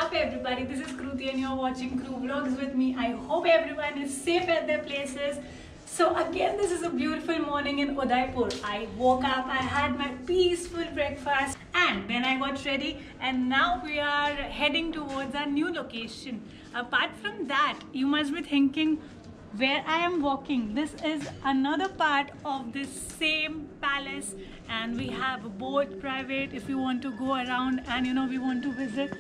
up everybody, this is Kruti and you're watching Kru Vlogs with me. I hope everyone is safe at their places. So again, this is a beautiful morning in Udaipur. I woke up, I had my peaceful breakfast and then I got ready and now we are heading towards our new location. Apart from that, you must be thinking where I am walking. This is another part of this same palace and we have a boat private if you want to go around and we want to visit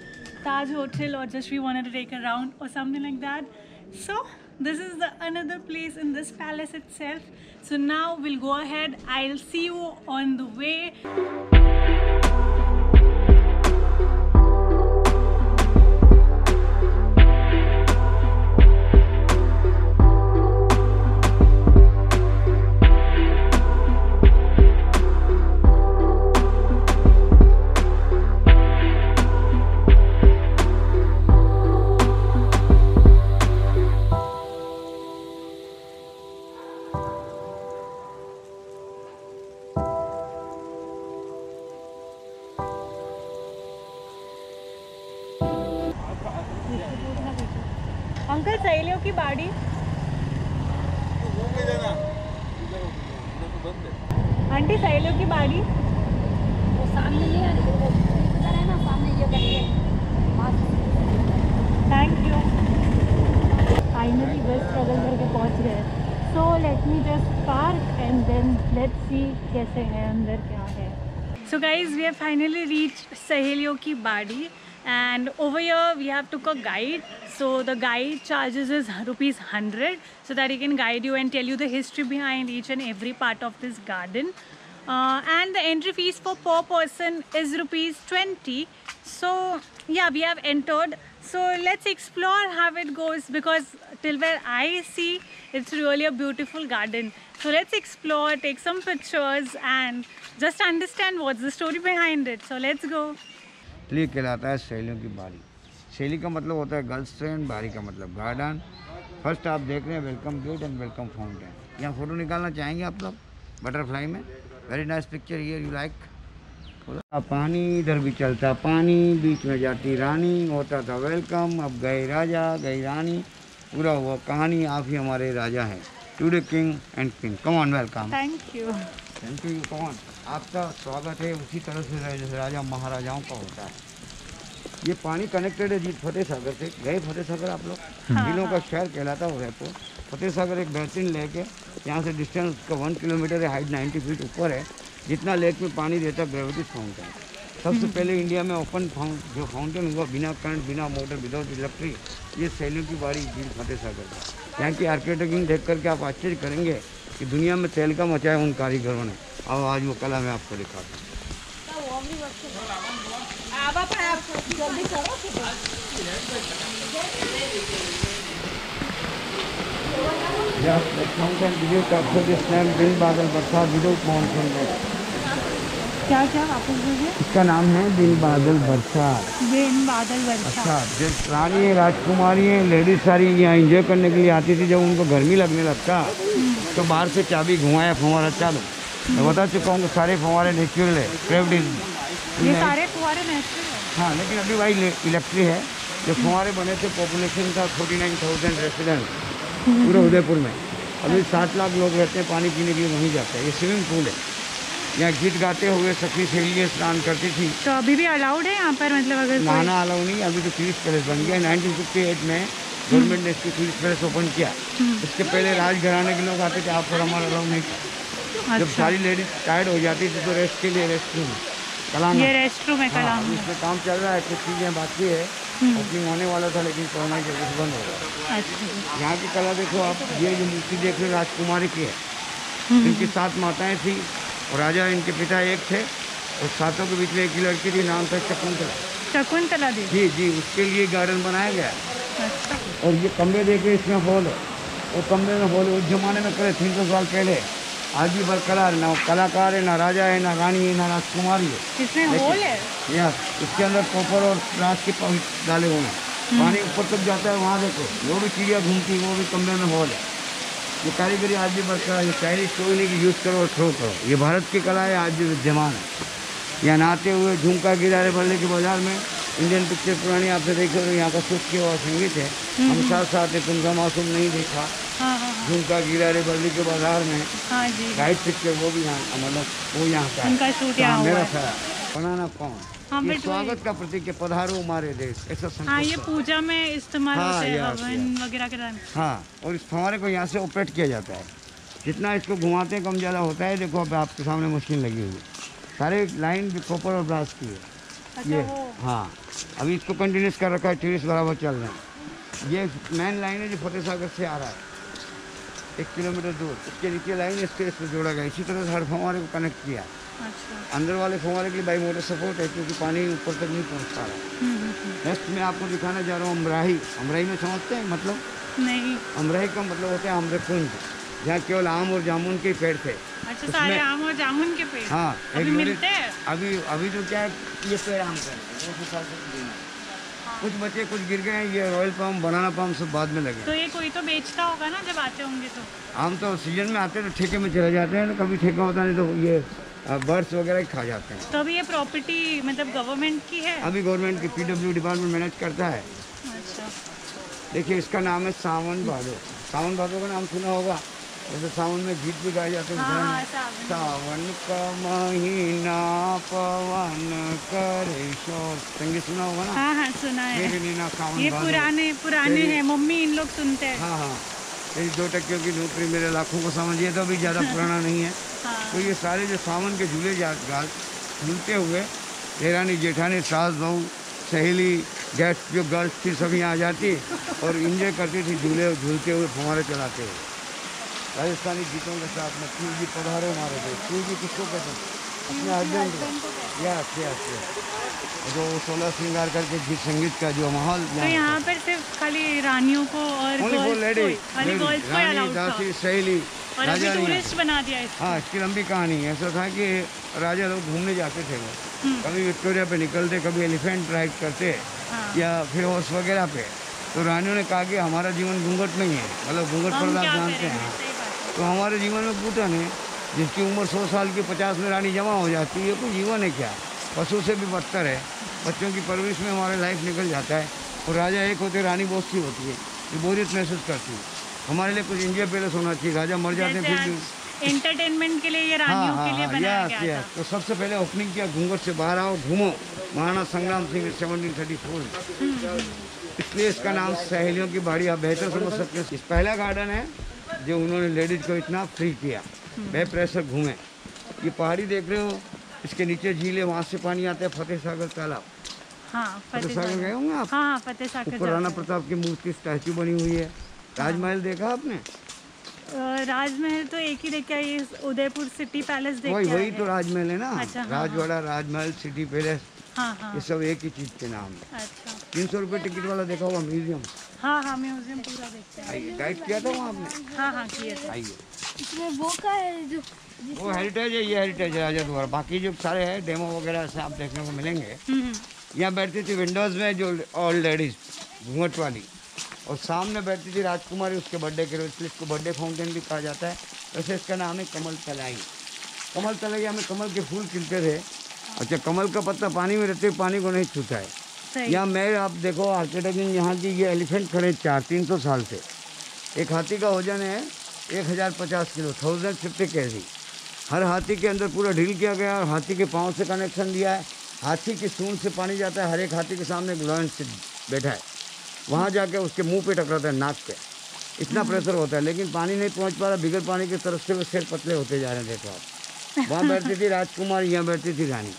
Taj Hotel or just we wanted to take a round or something like that. So this is the another place in this palace itself. So now we'll go ahead. I'll see you on the way. Uncle सहेलियों की बाड़ी aunty सहेलियों की बाड़ी वो सामने ही है ना, सामने ये गली है। Thank you. फाइनली बस स्ट्रगल करके पहुंच गए। So let me just park and then let's see कैसे है अंदर क्या है। So guys we have finally reached सहेलियों की बाड़ी and over here we have took a guide. So the guide charges is ₹100 so that he can guide you and tell you the history behind each and every part of this garden, and the entry fees for per person is ₹20. So yeah, we have entered, so let's explore how it goes because till where I see it's really a beautiful garden. So let's explore, take some pictures and just understand what's the story behind it. So let's go. ये कहलाता है सहेलियों की बाड़ी। सहेली का मतलब होता है गर्ल्स फ्रेंड, बाड़ी का मतलब गार्डन। फर्स्ट आप देख रहे हैं welcome gate and welcome fountain. यहाँ फ़ोटो निकालना चाहेंगे आप लोग बटरफ्लाई में? Very nice picture here, you like. पानी इधर भी चलता पानी, बीच में जाती रानी, होता था वेलकम। अब गए राजा गई रानी, पूरा हुआ कहानी। आप ही हमारे राजा हैं, today king and queen. Come on, welcome. Thank you. Thank you. Come on, आपका स्वागत है उसी तरह से जैसे राजा महाराजाओं का होता है। ये पानी कनेक्टेड है जी फतेह सागर से। गए फतेह सागर आप लोग? जिलों का शहर कहलाता है उदयपुर। फतेह सागर एक बेहतरीन लेक है। यहाँ से डिस्टेंस उसका 1 किलोमीटर है, हाइट 90 फीट ऊपर है। जितना लेक में पानी देता है ग्रेविटी फाउंटेन। सबसे पहले इंडिया में ओपन जो फाउंटेन हुआ बिना करंट बिना मोटर विदाउट इलेक्ट्रिक, ये सहेलियों की बाड़ी झील फतेह सागर का। यहाँ की आर्किटेक्चर देख करके आप आश्चर्य करेंगे कि दुनिया में तहलका मचाया उन कारीगरों ने। अब आज वो कला मैं आपको दिखाता हूँ। बिन बादल बरसात विदाउट मानसून में। क्या क्या वापस बोलिए? इसका नाम है बिन बादल बरसात। बिन बादल बरसात। जो रानी है, राजकुमारी है, लेडीज सारी यहाँ एंजॉय करने के लिए आती थी। जब उनको गर्मी लगने लगता तो बाहर से चाबी घुमाया, फंवारा चालू। मैं बता चुका हूँ कि सारे फंवारे नेचुरल है, ये सारे फंवारे नेचुरल है। हाँ, लेकिन अभी भाई इलेक्ट्रिक है। जो फंवारे बने थे पॉपुलेशन था 49,000 रेसिडेंट पूरे उदयपुर में। अभी 7 लाख लोग रहते हैं, पानी पीने के लिए वहीं जाते हैं। ये स्विमिंग पूल है। यहाँ गीत गाते हुए सखी सहेलियाँ स्नान करती थी। तो अभी भी अलाउड है यहाँ पर? मतलब अगर नहाना अलाउ नहीं, अभी तो टूरिस्ट पैलेस बन गया। 1958 में गवर्नमेंट ने इसकी टूरिस्ट पैलेस ओपन किया। इसके पहले राजघराने के लोग आते थे, आप पर हमारा अलाउ नहीं था। जब सारी लेडीज टायर्ड हो जाती थी तो रेस्ट के लिए रेस्ट रूम कलाम, ये रेस्ट रूम है कलाम। इसमें काम चल रहा है, कुछ चीज़ें बाकी है। ओपनिंग होने वाला था लेकिन कोरोना की वजह से बंद हो गया। अच्छा। यहाँ की कला देखो आप। ये जो मूर्ति देख रहे हो राजकुमारी की है। इनकी 7 माताएं थी और राजा इनके पिता एक थे और 7 के बीच में एक ही लड़की थी, नाम था शकुंतला। शकुंतला देवी? जी जी, उसके लिए गार्डन बनाया गया। अच्छा। और ये कमरे देखे, इसमें हॉल है। वो कमरे में हॉल उस जमाने में करे 300 साल पहले। आज भी बरकरार, ना कलाकार है, ना राजा है, ना रानी है, ना राजकुमारी है। इसमें हॉल है? यस, इसके अंदर कॉपर और ग्लास के पाइप डाले हुए हैं। पानी ऊपर तक जाता है। वहाँ देखो वो भी चिड़िया घूमती है, वो भी कमरे में हॉल है। ये कारीगरी आज भी बरकरार। ये चाइनीज कोई नहीं कि यूज़ करो और थ्रो करो। ये भारत की कला है, आज भी विद्यमान है। यहाँ नहाते हुए झुमका गिरा रहे बल्ले के बाजार में इंडियन पिक्चर पुरानी आपने देखी हो, यहाँ का शुभ किया हुआ संगीत है। हम साथ साथ है, तुमका मासूम नहीं देखा, हाँ हाँ हाँ झुमका गिरा रे बरली के बाजार में, हाँ जी, गाइड पिक्चर वो भी यहाँ, मतलब वो यहाँ का है। उनका शूट यहाँ हुआ मेरा है। था बनाना कौन, हाँ, ये but स्वागत का प्रतीक है, पधारो हमारे देश, ऐसा हाँ, संकेत ये है। पूजा में इस्तेमाल हाँ, होते हैं, yes, हवन वगैरह के टाइम। हाँ, और इस फव्वारे को यहाँ से ऑपरेट किया जाता है। जितना इसको घुमाते हैं कम ज़्यादा होता है। देखो अब आपके सामने मशीन लगी हुई है, सारे लाइन कॉपर और ब्रास की है अच्छा, ये। वो हाँ, अभी इसको कंटिन्यूस कर रखा है, टूरिस्ट बराबर चल रहे हैं। ये मेन लाइन है जो फतेह सागर से आ रहा है 1 किलोमीटर दूर, इसके नीचे लाइन इसके इसमें जोड़ा गया। इसी तरह से हर फव्वारे को कनेक्ट किया। अच्छा, अंदर वाले फव्वारे के लिए बाई मोटर सपोर्ट है, क्योंकि पानी ऊपर तक नहीं पहुँच पा रहा है। नेक्स्ट मैं आपको दिखाना चाह रहा हूँ अमराही। अमराही में समझते हैं मतलब? नहीं, अमराही का मतलब होता है आम्रकुंज, जहाँ केवल आम और जामुन के पेड़ थे। अच्छा, सारे आम और जामुन के पेड़ हाँ, अभी एक मिलते हैं। अभी तो क्या है, ये पेड़ आम का है, वो भी साथ साथ देना। कुछ बचे, कुछ गिर गए। ये रॉयल पाम, बनाना पाम सब बाद में लगे। तो ये कोई तो बेचता होगा ना जब आते होंगे तो? आम तो सीजन में आते हैं तो ठेके में चले जाते हैं, कभी ठेका होता नहीं तो ये बर्ड्स वगैरह खा जाते हैं। तो अभी ये प्रॉपर्टी मतलब गवर्नमेंट की है? अभी गवर्नमेंट की PW डिपार्टमेंट मैनेज करता है। अच्छा, देखिए इसका नाम है सावन भादो। सावन भादो का नाम सुना होगा, जैसे सावन में गीत भी गाए जाते हैं। हाँ हाँ, सावन। सावन का महीना पवन करे शोर, संगीत सुना होगा ना? हाँ हाँ, सुना है। मेरे नीना सावन ये भादो। पुराने तेरी- हैं, मम्मी इन लोग सुनते हैं। हाँ हाँ, तेरी 2 टक्कियों की नौकरी मेरे लाखों को समझिए, तो अभी ज़्यादा पुराना नहीं है। हाँ, तो ये सारे जो सावन के झूले झूलते हुए देरानी जेठानी सास बहू सहेली गेस्ट जो गर्ल्स थी सब यहाँ आ जाती और इंजॉय करती थी झूले झूलते हुए, फव्वारे चलाते हुए राजस्थानी गीतों के साथ में। फूल जी पधारो हमारे देश। फूल जी किसको कहते हैं? अपने हस्बैंड। यस, जो 16 श्रृंगार करके गीत संगीत का जो माहौल तो यहाँ पर सिर्फ खाली रानियों को और ओनली फॉर लेडीज, खाली गर्ल्स को रानी अलाउड था, दासी सहेली और अभी राजा टूरिस्ट बना दिया इसको। हाँ, इसकी लंबी कहानी है। ऐसा था कि राजा लोग घूमने जाते थे, वो कभी विक्टोरिया पे निकलते, कभी एलिफेंट राइड करते हाँ, या फिर हॉर्स वगैरह पे। तो रानियों ने कहा कि हमारा जीवन घूंघट में ही है, मतलब घूंघट हम पर्दा क्या जानते करें? हैं। सही बात है। तो हमारे जीवन में पूतन है, जिसकी उम्र 100 साल की 50 में रानी जमा हो जाती है। ये कोई जीवन है क्या? पशु से भी बदतर है। बच्चों की परवरिश में हमारा लाइफ निकल जाता है। और राजा एक होते, रानी बहुत सी होती है, ये बोरियत महसूस करती है। हमारे लिए कुछ इंडिया पैलेस होना चाहिए। राजा मर जाते हैं जैसे फिर भी। आज एंटरटेनमेंट के लिए ये रानियों के लिए बनाया गया था। तो सबसे पहले ओपनिंग किया, घूंघट से बाहर आओ, घूमो, महाराणा संग्राम सिंह ने 1734। इसलिए इसका नाम सहेलियों की बाड़ी। आप बेहतर समझ सकते हैं। इस पहला गार्डन है जो उन्होंने लेडीज को इतना फ्री किया, बेप्रेशर घूमे। ये पहाड़ी देख रहे हो, इसके नीचे झील है, वहाँ से पानी आता है फतेह सागर तालाब। हाँ, फतेह सागर गए होंगे आप? हाँ, फतेह सागर ऊपर राणा प्रताप की मूर्ति स्टैचू बनी हुई है। ताजमहल देखा आपने? राजमहल तो एक ही देखा, ये उदयपुर सिटी पैलेस देखा वही तो राजमहल है ना। अच्छा, हाँ, राजवाड़ा, राजमहल, सिटी पैलेस, हाँ हाँ, ये सब एक ही चीज के नाम है। अच्छा, 300 रुपये टिकट वाला देखा होगा म्यूजियम। हाँ हाँ, म्यूजियम पूरा देखते हैं। आइए, गाइड किया था वहाँ आपने? हाँ हाँ, किए थे। आइए, इसमें वो का है जो वो हेरिटेज है, ये हेरिटेज है राजा द्वारा। बाकी जो सारे हैं डेमो वगैरह से आप देखने को मिलेंगे। यहाँ बैठती थी विंडोज़ में जो ओल्ड लेडीज घूंघट वाली, और सामने बैठती थी राजकुमारी उसके बर्थडे के रोज, इसलिए इसको बर्थडे फाउंटेन भी कहा जाता है। वैसे इसका नाम है कमल तलाई। कमल तलैया में कमल के फूल खिलते थे। अच्छा, कमल का पत्ता पानी में रहते पानी को नहीं छूता है। सही। यहाँ मैं आप देखो आर्किटेक्ट यहाँ की, ये एलिफेंट खड़े 400-300 साल से। एक हाथी का वजन है 1050 किलो, 1050 kg। हर हाथी के अंदर पूरा ढील किया गया और हाथी के पाँव से कनेक्शन दिया है। हाथी की सूंड से पानी जाता है। हर एक हाथी के सामने एक लॉयन से बैठा है, वहाँ जाके उसके मुंह पे टकराता है, नाक पे। इतना प्रेशर होता है, लेकिन पानी नहीं पहुँच पा रहा। बिगर पानी की तरफ से वो शेर पतले होते जा रहे हैं। देखो आप, वहाँ बैठती थी राजकुमार, यहाँ बैठती थी रानी,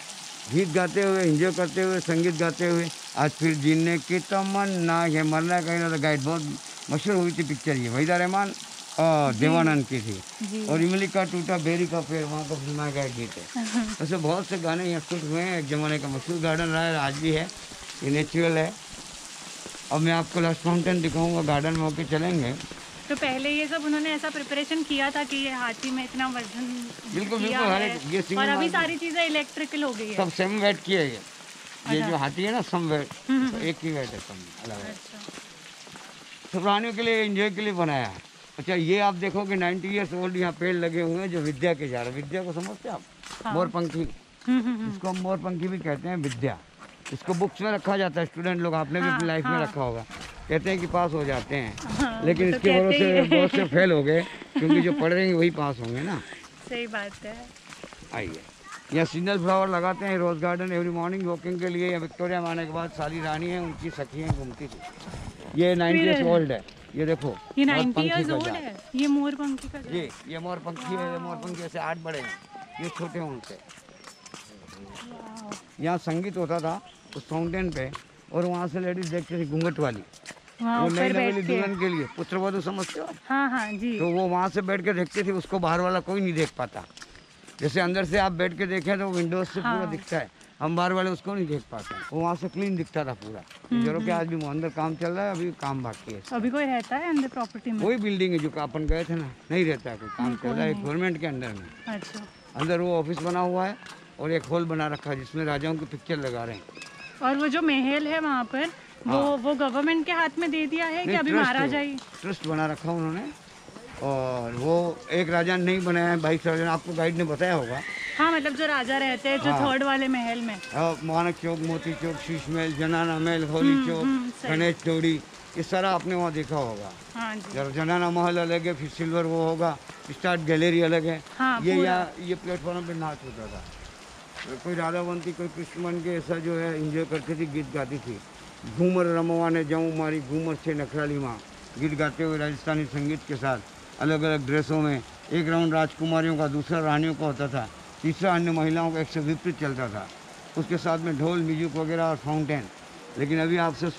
गीत गाते हुए, एंजॉय करते हुए, संगीत गाते हुए। आज फिर जीने की तमन्ना है, मरना कहीं ना। गाइड बहुत मशहूर हुई थी पिक्चर ये, वहीदा रहमान और देवानंद की थी। और इमली का टूटा बेरी का पेड़, वहाँ का फिल्माया गया गीत है। ऐसे बहुत से गाने यहाँ शूट हुए हैं। एक ज़माने का मशहूर गार्डन रहा है, आज भी है, ये नेचुरल है। और मैं आपको लास्ट फाउंटेन दिखाऊंगा, गार्डन में होके चलेंगे। तो पहले ये सब उन्होंने ऐसा प्रिपरेशन किया था कि ये हाथी में इतना वजन बिल्कुल किया बिल्कुल, हर है, एक ये सिंगल और अभी मार्क- सारी चीजें इलेक्ट्रिकल हो गई है। सब सेम वेट की है ये जो हाथी है ना, सम वेट, एक ही वेट है, सब अलग है। अच्छा, सब प्राणियों के लिए एंजॉय के लिए बनाया है। अच्छा, ये आप देखो कि 90 ईयर्स ओल्ड यहाँ पेड़ लगे हुए हैं जो विद्या के जा रहे हैं। विद्या को समझते हैं आप? हाँ। मोरपंखी, इसको हम मोरपंखी भी कहते हैं, विद्या। इसको बुक्स में रखा जाता है, स्टूडेंट लोग, आपने भी अपनी लाइफ में रखा होगा, कहते हैं कि पास हो जाते हैं, लेकिन इसके भरोसे बहुत से फेल हो गए, क्योंकि जो पढ़ रहे हैं वही पास होंगे ना। सही बात है। आइए, यहाँ सीजनल फ्लावर लगाते हैं, rose garden every morning walking के लिए। विक्टोरिया में आने के बाद सारी रानी है, उनकी सखियाँ घूमती थी। ये 90 ईयर्स ओल्ड है, ये देखो, ये 90 ईयर्स ओल्ड है। ये मोरपंखी का ये मोरपंखी है, मोरपंखी ऐसे 8 बड़े हैं, ये छोटे हैं उनसे। यहाँ संगीत होता था उस फाउंटेन पे, और वहाँ से लेडीज देखती थी घूंघट वाली, वो नई नवेली दुल्हन के लिए, पुत्रवधू समझते हो? हाँ हाँ जी। तो वो वहाँ से बैठ के देखती थी, उसको बाहर वाला कोई नहीं देख पाता। जैसे अंदर से आप बैठ के देखें तो विंडोज से पूरा दिखता है, हम बाहर वाले उसको नहीं देख पाते। वो वहाँ से क्लीन दिखता था पूरा। जरूर के आज भी अंदर काम चल रहा है, अभी काम बाकी है। अभी कोई रहता है अंदर प्रॉपर्टी में? वही बिल्डिंग है जो अपन गए थे ना, नहीं रहता है कोई, काम चल रहा है गवर्नमेंट के अंदर में। अच्छा। अंदर वो ऑफिस बना हुआ है और एक हॉल बना रखा है जिसमें राजाओं की पिक्चर लगा रहे हैं। और वो जो महल है वहाँ पर, वो गवर्नमेंट के हाथ में दे दिया है कि अभी महाराजा ही? ट्रस्ट बना रखा उन्होंने, और वो एक राजा ने नहीं बनाया है, 22 राजा, आपको गाइड ने बताया होगा। हाँ, मतलब जो राजा रहते हैं जो थर्ड वाले महल में। मानक चौक, मोती चौक, शीश महल, जनाना महल, होली चौक, गणेश चौड़ी, ये सारा आपने वहाँ देखा होगा। हाँ जी। जनाना महल अलग है, फिर सिल्वर वो होगा, स्टार्ट गैलरी अलग है। हाँ, ये यहाँ ये प्लेटफॉर्म पे नाच होता था, कोई राधा बनती, कोई कृष्ण बन के ऐसा जो है एंजॉय करती थी, गीत गाती थी। घूमर रमवा ने जाऊँ मारी घूमर से नखराली माँ, गीत गाते हुए राजस्थानी संगीत के साथ, अलग अलग ड्रेसों में। एक राउंड राजकुमारियों का, दूसरा रानियों का होता था, तीसरा अन्य महिलाओं का, एक से विपरीत चलता था। उसके साथ में ढोल, म्यूजिक वगैरह और फाउंटेन। लेकिन अभी आपसे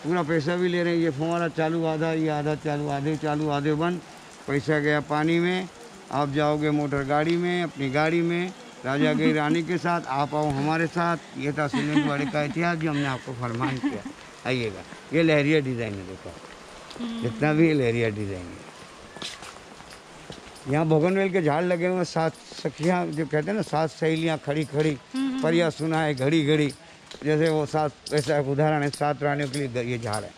पूरा पैसा भी ले रहे हैं। ये फुहारा चालू आधा, ये आधा चालू, आधे चालू आधे बंद, पैसा गया पानी में। आप जाओगे मोटर गाड़ी में, अपनी गाड़ी में, राजा गई रानी के साथ, आप आओ हमारे साथ। ये था सीमेंट वाले का इतिहास जो हमने आपको फरमान किया। आइएगा, ये लहरिया डिज़ाइन है, देखो जितना भी लहरिया डिज़ाइन है। यहाँ बोगनवेल के झाड़ लगे हुए, 7 सखियाँ जो कहते हैं ना, 7 सहेलियाँ खड़ी खड़ी, परिया सुना है घड़ी घड़ी, जैसे वो 7, ऐसा एक उदाहरण है। 7 रानियों के लिए ये झाड़ है।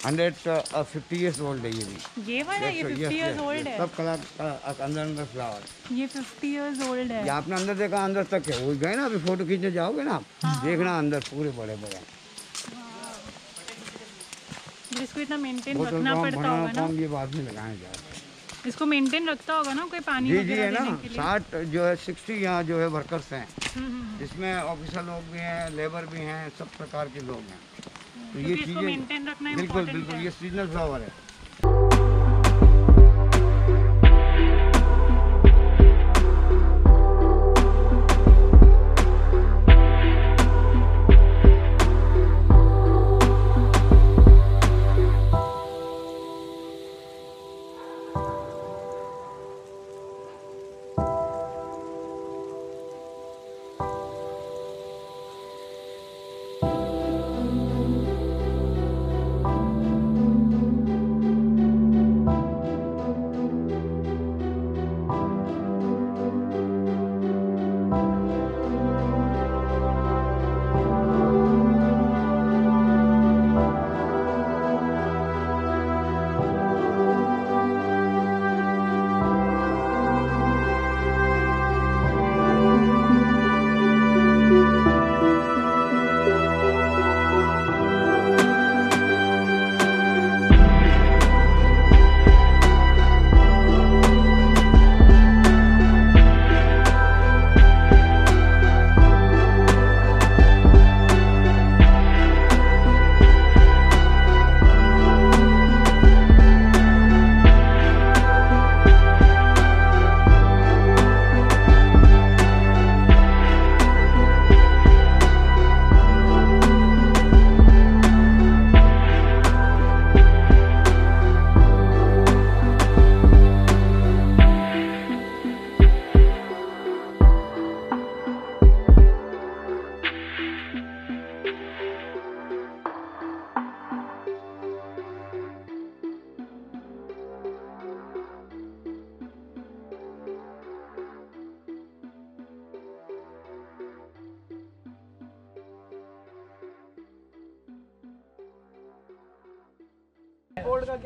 150 ईयर्स ओल्ड है ये भी। ये वाला ये 50 ईयर्स ओल्ड है। सब कलर अंदर फ्लावर। ये 50 ईयर्स ओल्ड है। ये आपने अंदर देखा, अंदर तक है। वो गए ना, अभी फोटो खींचने जाओगे ना आप, देखना अंदर पूरे बड़े बड़े। इसको इतना मेंटेन रखना पड़ता होगा ना। ये बाद में लगाए जा रहे हैं। इसको मेंटेन रखता होगा ना कोई पानी जी वगैरह है ना। देने के लिए। 60 जो है 60 यहाँ जो है वर्कर्स हैं, जिसमें ऑफिसर लोग भी हैं, लेबर भी हैं, सब प्रकार के लोग हैं। तो ये इसको मेंटेन रखना बिल्कुल इम्पोर्टेंट बिल्कुल, है। ये सीजनल फ्लावर है।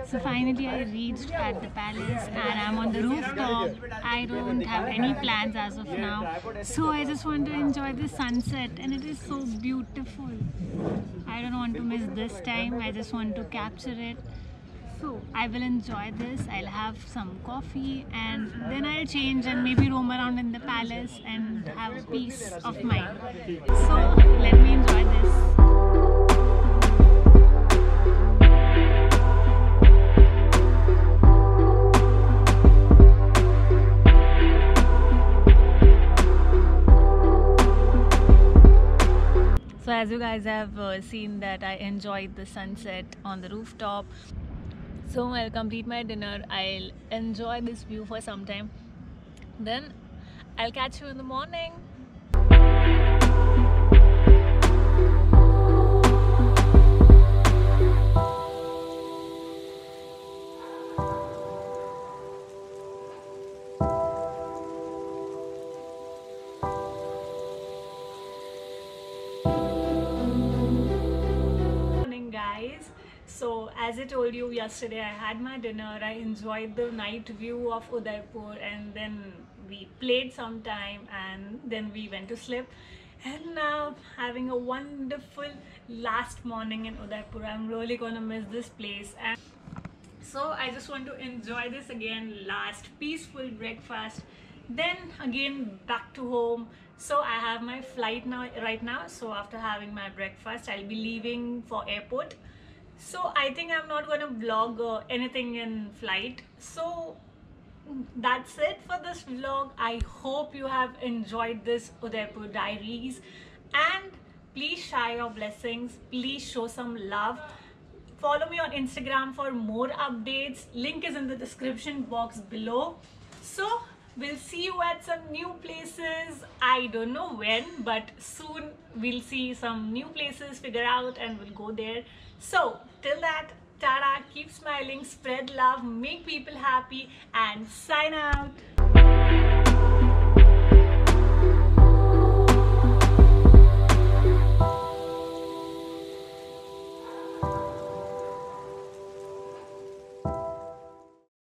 So finally I reached at the palace and I'm on the rooftop. I don't have any plans as of now, so I just want to enjoy the sunset, and it is so beautiful. I don't want to miss this time. I just want to capture it. So I will enjoy this. I'll have some coffee and then I'll change and maybe roam around in the palace and have a peace of mind. So let me enjoy this. So as you guys have seen that I enjoyed the sunset on the rooftop. So I'll complete my dinner, I'll enjoy this view for some time, then I'll catch you in the morning. Guys, so as I told you yesterday, I had my dinner, I enjoyed the night view of Udaipur, and then we played some time and then we went to sleep, and now having a wonderful last morning in Udaipur. I'm really gonna miss this place, and so I just want to enjoy this again, last peaceful breakfast, then again back to home. So I have my flight right now, so after having my breakfast I'll be leaving for airport. So I think I'm not going to vlog anything in flight. So that's it for this vlog. I hope you have enjoyed this Udaipur diaries, and please share your blessings, please show some love. Follow me on Instagram for more updates. Link is in the description box below. So we'll see you at some new places. I don't know when, but soon we'll see some new places, figure out, and we'll go there. So till that, tada, keep smiling, spread love, make people happy, and sign out.